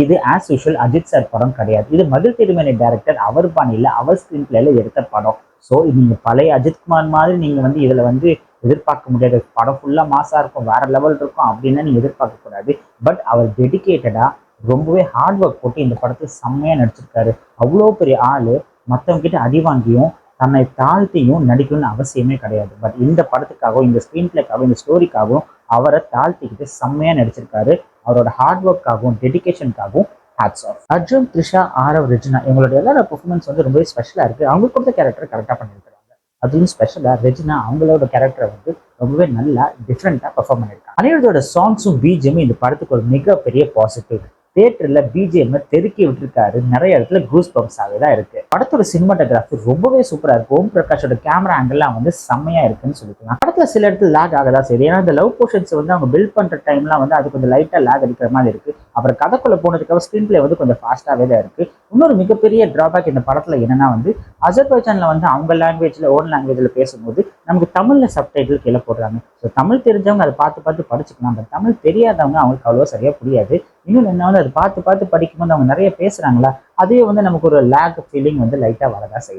இது as usual Ajith sir படம் கிடையாது. இது மகிழ் திருமேனி டைரக்டர் அவர் பாணியில் அவர் ஸ்கிரீன் பிளேல எடுத்த படம். ஸோ நீங்க பழைய அஜித்குமார் மாதிரி நீங்க வந்து இதுல வந்து எதிர்பார்க்க முடியாது. படம் ஃபுல்லா மாசா இருக்கும், வேற லெவல் இருக்கும் அப்படின்னு நீங்க எதிர்பார்க்க கூடாது. பட் அவர் டெடிகேட்டடா ரொம்பவே ஹார்ட் ஒர்க் போட்டு இந்த படத்தை செம்மையா நடிச்சிருக்காரு. அவ்வளோ பெரிய ஆளு மற்றவங்க கிட்ட அடி வாங்கியும் தன்னை தாழ்த்தியும் நடிக்கணும்னு அவசியமே கிடையாது. பட் இந்த படத்துக்காகவும் இந்த ஸ்கிரீன் பிளேக்காகவும் இந்த ஸ்டோரிக்காகவும் அவரை தாழ்த்திக்கிட்டு செம்மையா நடிச்சிருக்காரு. அவரோட ஹார்ட் ஒர்க்காகவும் டெடிகேஷனுக்காகவும் ஹேட்ஸ் ஆஃப். அர்ஜுன், த்ரிஷா, ஆரவ், ரெஜினா இவங்களோட எல்லாரோட பெர்ஃபார்மன்ஸ் வந்து ரொம்பவே ஸ்பெஷலா இருக்கு. அவங்களுக்கு கொடுத்த கேரக்டர் கரெக்டாக பண்ணியிருக்காங்க. அதுவும் ஸ்பெஷலா ரெஜினா அவங்களோட கேரக்டரை வந்து ரொம்பவே நல்லா டிஃப்ரெண்டா பெர்ஃபார்ம் பண்ணியிருக்காங்க. அனிருத்தோட சாங்ஸும் பிஜிஎம் இந்த படத்துக்கு ஒரு மிகப்பெரிய பாசிட்டிவ். தியேட்டர்ல பிஜிஎம் தெருக்கி விட்டுருக்காரு. நிறைய இடத்துல கூஸ் பம்ப்ஸாவே தான் இருக்கு. படத்தோட சினிமாட்டோகிராஃபி ரொம்பவே சூப்பரா இருக்கு. ஓம் பிரகாஷோட கேமரா ஆங்கிள்லாம் வந்து செம்மையா இருக்குன்னு சொல்லிக்கலாம். படத்துல சில இடத்துல லேக் ஆகதான் சரி. ஏன்னா இந்த லவ் போர்ஷன்ஸ் வந்து அவங்க பில்ட் பண்ற டைம்லாம் வந்து அது கொஞ்சம் லைட்டா லேக் அடிக்கிற மாதிரி இருக்கு. அப்புறம் கதைக்குள்ள போனதுக்காக ஸ்கிரீன் பிளே வந்து கொஞ்சம் ஃபாஸ்டாவே தான் இருக்கு. இன்னொரு மிகப்பெரிய டிராபேக் இந்த படத்துல என்னன்னா வந்து அஜர்பைஜான்ல வந்து அவங்க லாங்குவேஜ்ல ஓன் லாங்குவேஜ்ல பேசும்போது நமக்கு தமிழ்ல சப்டைட்டில் கீழே போடுறாங்க. ஸோ தமிழ் தெரிஞ்சவங்க அதை பார்த்து பார்த்து படிச்சுக்கலாம். பட் தமிழ் தெரியாதவங்க அவங்களுக்கு அவ்வளோ சரியா புரியாது. இன்னொன்று என்ன வந்து அதை பார்த்து பார்த்து படிக்கும்போது அவங்க நிறைய பேசுறாங்களா, அதுவே வந்து நமக்கு ஒரு லேக் ஃபீலிங் வந்து லைட்டா வரதா செய்யும்.